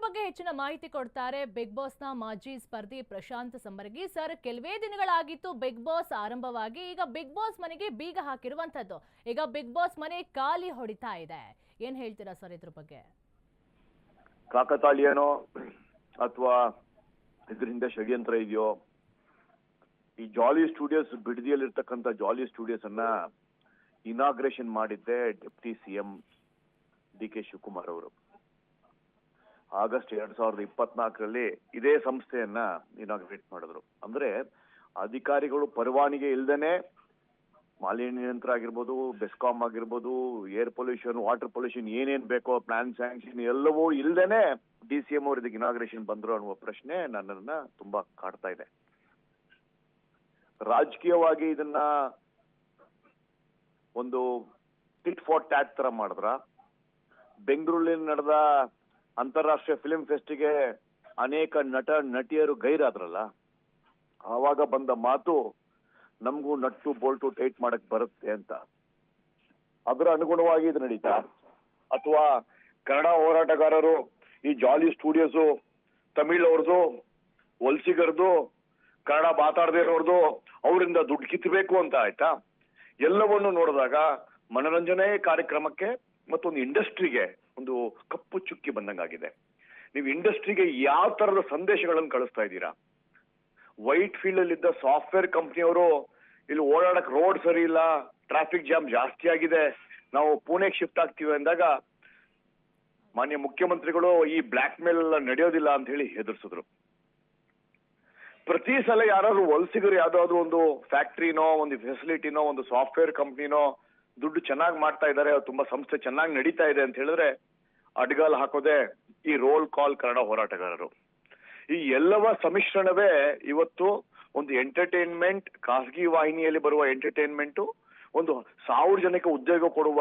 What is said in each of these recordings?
ಬಗ್ಗೆ ಹೆಚ್ಚಿನ ಮಾಹಿತಿ ಕೊಡ್ತಾರೆ ಬಿಗ್ ಬಾಸ್ ನ ಮಾಜಿ ಸ್ಪರ್ಧಿ ಪ್ರಶಾಂತ್ ಸಂಬರಗಿ ಸರ್. ಕೆಲವೇ ದಿನಗಳಾಗಿತ್ತು ಬಿಗ್ ಬಾಸ್ ಆರಂಭವಾಗಿ, ಈಗ ಬಿಗ್ ಬಾಸ್ ಮನೆಗೆ ಬೀಗ ಹಾಕಿರುವಂತದ್ದು. ಈಗ ಬಿಗ್ ಬಾಸ್ ಮನೆ ಖಾಲಿ ಹೊಡಿತಾ ಇದೆ. ಏನ್ ಹೇಳ್ತೀರಾ ಸರ್ ಇದ್ರ ಬಗ್ಗೆ? ಕಾಕತಾಳೀಯನೋ ಅಥವಾ ಇದರಿಂದ ಷಡ್ಯಂತ್ರ ಇದೆಯೋ? ಈ ಜಾಲಿ ಸ್ಟುಡಿಯೋಸ್ ಬಿಡದಿಯಲ್ಲಿರ್ತಕ್ಕಂಥ ಜಾಲಿ ಸ್ಟುಡಿಯೋಸ್ ಅನ್ನ ಇನಾಗ್ರೇಷನ್ ಮಾಡಿದ್ದೆ ಡೆಪ್ಟಿ ಸಿಎಂ ಡಿ.ಕೆ. ಶಿವಕುಮಾರ್ ಅವರು. ಆಗಸ್ಟ್ 2024ರಲ್ಲಿ ಇದೇ ಸಂಸ್ಥೆಯನ್ನ ಇನಾಗ್ರೇಟ್ ಮಾಡಿದ್ರು. ಅಂದ್ರೆ ಅಧಿಕಾರಿಗಳು ಪರವಾನಗಿ ಇಲ್ದೇನೆ ಮಾಲಿನ್ಯ ನಿಯಂತ್ರ ಆಗಿರ್ಬೋದು, ಬೆಸ್ಕಾಂ ಆಗಿರ್ಬೋದು, ಏರ್ ಪೊಲ್ಯೂಷನ್, ವಾಟರ್ ಪೊಲ್ಯೂಷನ್, ಏನೇನ್ ಬೇಕೋ ಪ್ಲಾನ್ ಸ್ಯಾಂಕ್ಷನ್ ಎಲ್ಲವೂ ಇಲ್ದೇನೆ DCM ಅವರು ಇದಕ್ಕೆ ಇನಾಗ್ರೇಷನ್ ಬಂದ್ರು ಅನ್ನುವ ಪ್ರಶ್ನೆ ನನ್ನನ್ನ ತುಂಬಾ ಕಾಡ್ತಾ ಇದೆ. ರಾಜಕೀಯವಾಗಿ ಇದನ್ನ ಒಂದು ಟಿಟ್ ಫಾರ್ ಟ್ಯಾಟ್ ತರ ಮಾಡಿದ್ರ? ಬೆಂಗಳೂರಿನಲ್ಲಿ ನಡೆದ ಅಂತಾರಾಷ್ಟ್ರೀಯ ಫಿಲ್ಮ್ ಫೆಸ್ಟಿಗೆ ಅನೇಕ ನಟ ನಟಿಯರು ಗೈರಾದ್ರಲ್ಲ, ಆವಾಗ ಬಂದ ಮಾತು ನಮಗೂ ನಟ್ಟು ಬೋಲ್ಟು ಟೈಟ್ ಮಾಡಕ್ ಬರುತ್ತೆ ಅಂತ. ಅದರ ಅನುಗುಣವಾಗಿ ಇದು ನಡೀತಾ? ಅಥವಾ ಕನ್ನಡ ಹೋರಾಟಗಾರರು ಈ ಜಾಲಿ ಸ್ಟುಡಿಯೋಸು ತಮಿಳ್ ಅವ್ರದ್ದು, ವಲಸಿಗರದು, ಕನ್ನಡ ಮಾತಾಡದೇ ಇರೋರ್ದು ಅವರಿಂದ ದುಡ್ಡು ಕಿತ್ತಬೇಕು ಅಂತ ಆಯ್ತಾ? ಎಲ್ಲವನ್ನು ನೋಡಿದಾಗ ಮನರಂಜನೆ ಕಾರ್ಯಕ್ರಮಕ್ಕೆ ಮತ್ತೊಂದು ಇಂಡಸ್ಟ್ರಿಗೆ ಒಂದು ಕಪ್ಪು ಚುಕ್ಕಿ ಬಂದಂಗಾಗಿದೆ. ನೀವು ಇಂಡಸ್ಟ್ರಿಗೆ ಯಾವ ತರದ ಸಂದೇಶಗಳನ್ನು ಕಳಿಸ್ತಾ ಇದ್ದೀರಾ? ವೈಟ್ ಫೀಲ್ಡ್ ಅಲ್ಲಿ ಇದ್ದ ಸಾಫ್ಟ್ವೇರ್ ಕಂಪ್ನಿಯವರು ಇಲ್ಲಿ ಓಡಾಡಕ್ ರೋಡ್ ಸರಿ ಇಲ್ಲ, ಟ್ರಾಫಿಕ್ ಜಾಮ್ ಜಾಸ್ತಿ ಆಗಿದೆ, ನಾವು ಪುಣೆಗೆ ಶಿಫ್ಟ್ ಆಗ್ತೀವಿ ಅಂದಾಗ ಮಾನ್ಯ ಮುಖ್ಯಮಂತ್ರಿಗಳು ಈ ಬ್ಲಾಕ್ ಮೇಲ್ ಎಲ್ಲ ನಡೆಯೋದಿಲ್ಲ ಅಂತ ಹೇಳಿ ಹೆದರ್ಸಿದ್ರು. ಪ್ರತಿ ಸಲ ಯಾರಾದ್ರೂ ವಲಸಿಗರು ಯಾವ್ದಾದ್ರು ಒಂದು ಫ್ಯಾಕ್ಟ್ರಿನೋ, ಒಂದು ಫೆಸಿಲಿಟಿನೋ, ಒಂದು ಸಾಫ್ಟ್ವೇರ್ ಕಂಪ್ನಿನೋ ದುಡ್ಡು ಚೆನ್ನಾಗಿ ಮಾಡ್ತಾ ಇದ್ದಾರೆ, ತುಂಬಾ ಸಂಸ್ಥೆ ಚೆನ್ನಾಗಿ ನಡೀತಾ ಇದೆ ಅಂತ ಹೇಳಿದ್ರೆ ಅಡ್ಗಾಲ್ ಹಾಕೋದೆ ಈ ರೋಲ್ ಕಾಲ್ ಕನ್ನಡ ಹೋರಾಟಗಾರರು. ಈ ಎಲ್ಲವ ಸಮ್ಮಿಶ್ರಣವೇ ಇವತ್ತು ಒಂದು ಎಂಟರ್ಟೈನ್ಮೆಂಟ್, ಖಾಸಗಿ ವಾಹಿನಿಯಲ್ಲಿ ಬರುವ ಎಂಟರ್ಟೈನ್ಮೆಂಟ್, ಒಂದು 1000 ಜನಕ್ಕೆ ಉದ್ಯೋಗ ಕೊಡುವ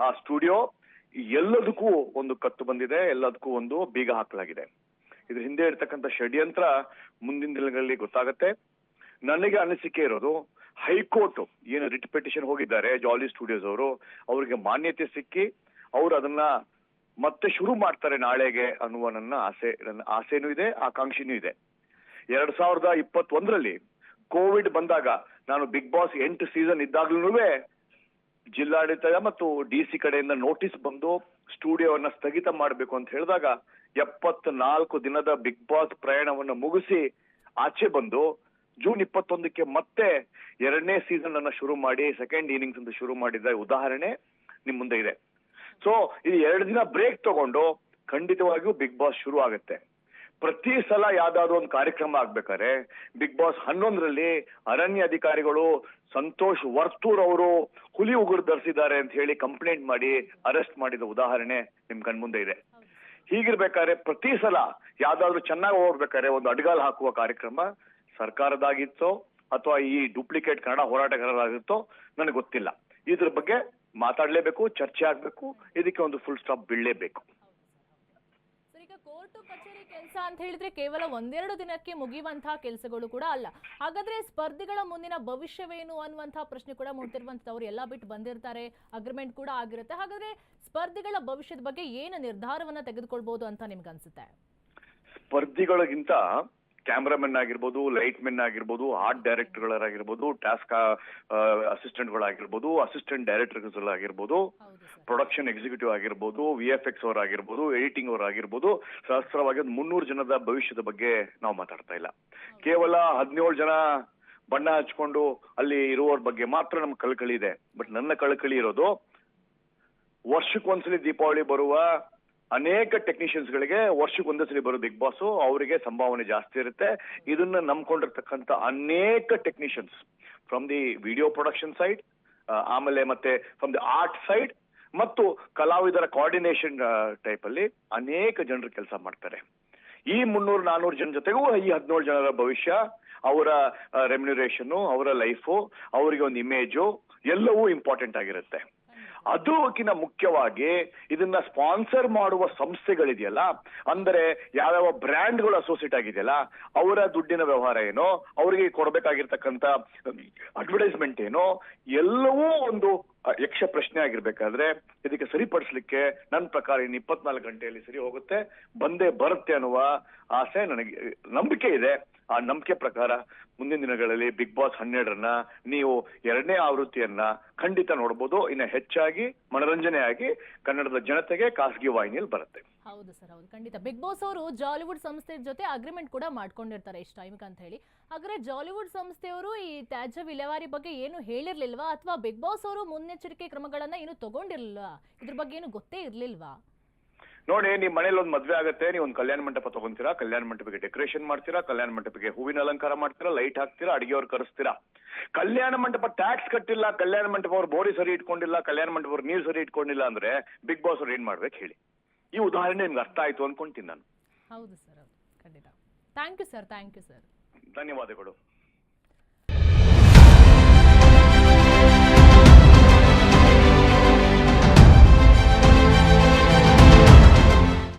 ಆ ಸ್ಟುಡಿಯೋ, ಎಲ್ಲದಕ್ಕೂ ಒಂದು ಕತ್ತು ಬಂದಿದೆ, ಎಲ್ಲದಕ್ಕೂ ಒಂದು ಬೀಗ ಹಾಕಲಾಗಿದೆ. ಇದ್ರ ಹಿಂದೆ ಇರ್ತಕ್ಕಂಥ ಷಡ್ಯಂತ್ರ ಮುಂದಿನ ದಿನಗಳಲ್ಲಿ ಗೊತ್ತಾಗತ್ತೆ. ನನಗೆ ಅನಿಸಿಕೆ ಇರೋದು, ಹೈಕೋರ್ಟ್ ಏನು ರಿಟ್ ಪಿಟಿಷನ್ ಹೋಗಿದ್ದಾರೆ ಜಾಲಿ ಸ್ಟುಡಿಯೋಸ್ ಅವರು, ಅವರಿಗೆ ಮಾನ್ಯತೆ ಸಿಕ್ಕಿ ಅವ್ರು ಅದನ್ನ ಮತ್ತೆ ಶುರು ಮಾಡ್ತಾರೆ ನಾಳೆಗೆ ಅನ್ನುವ ನನ್ನ ಆಸೆನೂ ಇದೆ, ಆಕಾಂಕ್ಷೆನೂ ಇದೆ. 2021ರಲ್ಲಿ ಕೋವಿಡ್ ಬಂದಾಗ ನಾನು ಬಿಗ್ ಬಾಸ್ 8 ಸೀಸನ್ ಇದ್ದಾಗ್ಲೂ ಜಿಲ್ಲಾಡಳಿತ ಮತ್ತು DC ಕಡೆಯಿಂದ ನೋಟಿಸ್ ಬಂದು ಸ್ಟುಡಿಯೋವನ್ನ ಸ್ಥಗಿತ ಮಾಡಬೇಕು ಅಂತ ಹೇಳಿದಾಗ 74 ದಿನದ ಬಿಗ್ ಬಾಸ್ ಪ್ರಯಾಣವನ್ನು ಮುಗಿಸಿ ಆಚೆ ಬಂದು ಜೂನ್ 21ಕ್ಕೆ ಮತ್ತೆ 2ನೇ ಸೀಸನ್ ಅನ್ನ ಶುರು ಮಾಡಿ ಸೆಕೆಂಡ್ ಇನ್ನಿಂಗ್ಸ್ ಅಂತ ಶುರು ಮಾಡಿದ ಉದಾಹರಣೆ ನಿಮ್ ಮುಂದೆ ಇದೆ. ಸೊ ಇದು 2 ದಿನ ಬ್ರೇಕ್ ತಗೊಂಡು ಖಂಡಿತವಾಗಿಯೂ ಬಿಗ್ ಬಾಸ್ ಶುರು ಆಗುತ್ತೆ. ಪ್ರತಿ ಸಲ ಯಾವ್ದಾದ್ರು ಒಂದು ಕಾರ್ಯಕ್ರಮ ಆಗ್ಬೇಕಾದ್ರೆ ಬಿಗ್ ಬಾಸ್ 11ರಲ್ಲಿ ಅರಣ್ಯ ಅಧಿಕಾರಿಗಳು ಸಂತೋಷ್ ವರ್ತೂರ್ ಅವರು ಹುಲಿ ಉಗುರು ಧರಿಸಿದ್ದಾರೆ ಅಂತ ಹೇಳಿ ಕಂಪ್ಲೇಂಟ್ ಮಾಡಿ ಅರೆಸ್ಟ್ ಮಾಡಿದ ಉದಾಹರಣೆ ನಿಮ್ ಕಣ್ಮುಂದೆ ಇದೆ. ಹೀಗಿರ್ಬೇಕಾದ್ರೆ ಪ್ರತಿ ಸಲ ಯಾವ್ದಾದ್ರು ಚೆನ್ನಾಗಿ ಹೋಗ್ಬೇಕಾದ್ರೆ ಒಂದು ಅಡ್ಗಾಲ್ ಹಾಕುವ ಕಾರ್ಯಕ್ರಮ ಸರ್ಕಾರದಾಗಿತ್ತೋ ಅಥವಾ ಈ ಡೂಪ್ಲಿಕೇಟ್ ಕನ್ನಡ ಹೋರಾಟಗಾರರಾಗಿತ್ತೋ ನನಗೆ ಗೊತ್ತಿಲ್ಲ. ಇದ್ರ ಬಗ್ಗೆ ಮಾತಾಡ್ಲೇಬೇಕು, ಚರ್ಚೆ ಆಗ್ಬೇಕು, ಇದಕ್ಕೆ ಒಂದು ಫುಲ್ ಸ್ಟಾಪ್ ಬೀಳಲೇಬೇಕು. ಈಗ ಕೋರ್ಟು ಕಚೇರಿ ಕೆಲಸ ಅಂತ ಹೇಳಿದ್ರೆ ಕೇವಲ 1-2 ದಿನಕ್ಕೆ ಮುಗಿಯುವಂತಹ ಕೆಲಸಗಳು ಕೂಡ ಅಲ್ಲ. ಹಾಗಾದ್ರೆ ಸ್ಪರ್ಧಿಗಳ ಮುಂದಿನ ಭವಿಷ್ಯವೇನು ಅನ್ನುವಂತಹ ಪ್ರಶ್ನೆ ಕೂಡ ಮೂಡ್ತಿರುವಂತದ್ದು. ಅವ್ರು ಎಲ್ಲ ಬಿಟ್ಟು ಬಂದಿರ್ತಾರೆ, ಅಗ್ರಿಮೆಂಟ್ ಕೂಡ ಆಗಿರುತ್ತೆ. ಹಾಗಾದ್ರೆ ಸ್ಪರ್ಧಿಗಳ ಭವಿಷ್ಯದ ಬಗ್ಗೆ ಏನು ನಿರ್ಧಾರವನ್ನ ತೆಗೆದುಕೊಳ್ಬಹುದು ಅಂತ ನಿಮ್ಗೆ ಅನ್ಸುತ್ತೆ? ಸ್ಪರ್ಧಿಗಳಿಗಿಂತ ಕ್ಯಾಮ್ರಾಮನ್ ಆಗಿರ್ಬೋದು, ಲೈಟ್ ಮೆನ್ ಆಗಿರ್ಬೋದು, ಆರ್ಟ್ ಡೈರೆಕ್ಟರ್ಗಳಾಗಿರ್ಬೋದು, ಟಾಸ್ಕ್ ಅಸಿಸ್ಟೆಂಟ್ ಗಳಾಗಿರ್ಬೋದು, ಅಸಿಸ್ಟೆಂಟ್ ಡೈರೆಕ್ಟರ್ಸ್ ಆಗಿರ್ಬೋದು, ಪ್ರೊಡಕ್ಷನ್ ಎಕ್ಸಿಕ್ಯೂಟಿವ್ ಆಗಿರ್ಬೋದು, VFX ಅವರಾಗಿರ್ಬೋದು, ಎಡಿಟಿಂಗ್ ಅವರಾಗಿರ್ಬೋದು, ಸಹಸ್ರವಾಗಿ 300 ಜನದ ಭವಿಷ್ಯದ ಬಗ್ಗೆ ನಾವು ಮಾತಾಡ್ತಾ ಇಲ್ಲ. ಕೇವಲ 17 ಜನ ಬಣ್ಣ ಹಚ್ಕೊಂಡು ಅಲ್ಲಿ ಇರುವವ್ರ ಬಗ್ಗೆ ಮಾತ್ರ ನಮ್ಗೆ ಕಳಕಳಿ ಇದೆ. ಬಟ್ ನನ್ನ ಕಳಕಳಿ ಇರೋದು ವರ್ಷಕ್ಕೊಂದ್ಸಲಿ ದೀಪಾವಳಿ ಬರುವ ಅನೇಕ ಟೆಕ್ನಿಷಿಯನ್ಸ್ ಗಳಿಗೆ ವರ್ಷಕ್ಕೊಂದ್ಸಲಿ ಬರೋ ಬಿಗ್ ಬಾಸ್ ಅವರಿಗೆ ಸಂಭಾವನೆ ಜಾಸ್ತಿ ಇರುತ್ತೆ. ಇದನ್ನ ನಂಬ್ಕೊಂಡಿರ್ತಕ್ಕಂಥ ಅನೇಕ technicians from the video production side, ಆಮೇಲೆ ಮತ್ತೆ ಫ್ರಮ್ ದಿ ಆರ್ಟ್ ಸೈಡ್ ಮತ್ತು ಕಲಾವಿದರ ಕೋಆರ್ಡಿನೇಷನ್ ಟೈಪ್ ಅಲ್ಲಿ ಅನೇಕ ಜನರು ಕೆಲಸ ಮಾಡ್ತಾರೆ. ಈ 300-400 ಜನ ಜೊತೆಗೂ ಈ 17 ಜನರ ಭವಿಷ್ಯ, ಅವರ ರೆಮ್ಯುನರೇಷನ್, ಅವರ ಲೈಫು, ಅವರಿಗೆ ಒಂದು ಇಮೇಜು ಎಲ್ಲವೂ ಇಂಪಾರ್ಟೆಂಟ್ ಆಗಿರುತ್ತೆ. ಅದಕ್ಕಿಂತ ಮುಖ್ಯವಾಗಿ ಇದನ್ನ ಸ್ಪಾನ್ಸರ್ ಮಾಡುವ ಸಂಸ್ಥೆಗಳಿದೆಯಲ್ಲ, ಅಂದರೆ ಯಾವ್ಯಾವ ಬ್ರ್ಯಾಂಡ್ಗಳು ಅಸೋಸಿಯೇಟ್ ಆಗಿದೆಯಲ್ಲ, ಅವರ ದುಡ್ಡಿನ ವ್ಯವಹಾರ ಏನೋ, ಅವರಿಗೆ ಕೊಡಬೇಕಾಗಿರ್ತಕ್ಕಂಥ ಅಡ್ವರ್ಟೈಸ್ಮೆಂಟ್ ಏನೋ, ಎಲ್ಲವೂ ಒಂದು ಯಕ್ಷ ಪ್ರಶ್ನೆ ಆಗಿರ್ಬೇಕಾದ್ರೆ ಇದಕ್ಕೆ ಸರಿಪಡಿಸ್ಲಿಕ್ಕೆ ನನ್ನ ಪ್ರಕಾರ ಇನ್ನು 24 ಗಂಟೆಯಲ್ಲಿ ಸರಿ ಹೋಗುತ್ತೆ, ಬಂದೇ ಬರುತ್ತೆ ಅನ್ನುವ ಆಸೆ ನನಗೆ, ನಂಬಿಕೆ ಇದೆ. ಆ ನಂಬಿಕೆ ಪ್ರಕಾರ ಮುಂದಿನ ದಿನಗಳಲ್ಲಿ ಬಿಗ್ ಬಾಸ್ 12 ನೀವು 2ನೇ ಆವೃತ್ತಿಯನ್ನ ಖಂಡಿತ ನೋಡ್ಬೋದು. ಇನ್ನು ಹೆಚ್ಚಾಗಿ ಮನರಂಜನೆಯಾಗಿ ಕನ್ನಡದ ಜನತೆಗೆ ಖಾಸಗಿ ವಾಹಿನಿಯಲ್ಲಿ ಬರುತ್ತೆ. ಹೌದು ಸರ್, ಹೌದು, ಖಂಡಿತ. ಬಿಗ್ ಬಾಸ್ ಅವರು ಜಾಲಿವುಡ್ ಸಂಸ್ಥೆ ಜೊತೆ ಅಗ್ರಿಮೆಂಟ್ ಕೂಡ ಮಾಡ್ಕೊಂಡಿರ್ತಾರೆ ಇಷ್ಟು ಟೈಮ್ಗೆ ಅಂತ ಹೇಳಿ. ಹಾಗಾದ್ರೆ ಜಾಲಿವುಡ್ ಸಂಸ್ಥೆಯವರು ಈ ತ್ಯಾಜ್ಯ ವಿಲೇವಾರಿ ಬಗ್ಗೆ ಏನು ಹೇಳಿರ್ಲಿಲ್ವಾ, ಅಥವಾ ಬಿಗ್ ಬಾಸ್ ಅವರು ಮುನ್ನೆಚ್ಚರಿಕೆ ಕ್ರಮಗಳನ್ನ ಏನು ತಗೊಂಡಿರ್ಲಿಲ್ವಾ? ಇದ್ರ ಬಗ್ಗೆ ಏನು ಗೊತ್ತೇ ಇರ್ಲಿಲ್ವಾ? ನೋಡಿ, ನಿಮ್ ಮನೇಲಿ ಒಂದು ಮದ್ವೆ ಆಗುತ್ತೆ, ನೀವು ಒಂದು ಕಲ್ಯಾಣ ಮಂಟಪ ತಗೊಂತೀರಾ, ಕಲ್ಯಾಣ ಮಂಟಪಕ್ಕೆ ಡೆಕೋರೇಷನ್ ಮಾಡ್ತೀರಾ, ಕಲ್ಯಾಣ ಮಂಟಪಕ್ಕೆ ಹೂವಿನ ಅಲಂಕಾರ ಮಾಡ್ತೀರಾ, ಲೈಟ್ ಹಾಕ್ತೀರಾ, ಅಡಿಗೆಯವ್ರು ಕರೆಸ್ತೀರಾ. ಕಲ್ಯಾಣ ಮಂಟಪ ಟ್ಯಾಕ್ಸ್ ಕಟ್ಟಿಲ್ಲ, ಕಲ್ಯಾಣ ಮಂಟಪ ಅವ್ರು ಬೋರಿ ಸರಿ ಇಟ್ಕೊಂಡಿಲ್ಲ, ಕಲ್ಯಾಣ ಮಂಟಪ ಅವ್ರು ನೀರು ಸರಿ ಇಟ್ಕೊಂಡಿಲ್ಲ ಅಂದ್ರೆ ಬಿಗ್ ಬಾಸ್ ಅವ್ರು ಏನ್ ಮಾಡ್ಬೇಕು ಹೇಳಿ? ಈ ಉದಾಹರಣೆ ನಿಮ್ಗೆ ಅರ್ಥ ಆಯ್ತು ಅನ್ಕೊಂತೀನಿ ನಾನು. ಹೌದು ಸರ್, ಹೌದು, ಖಂಡಿತ. Thank you sir, thank you sir. ಧನ್ಯವಾದಗಳು.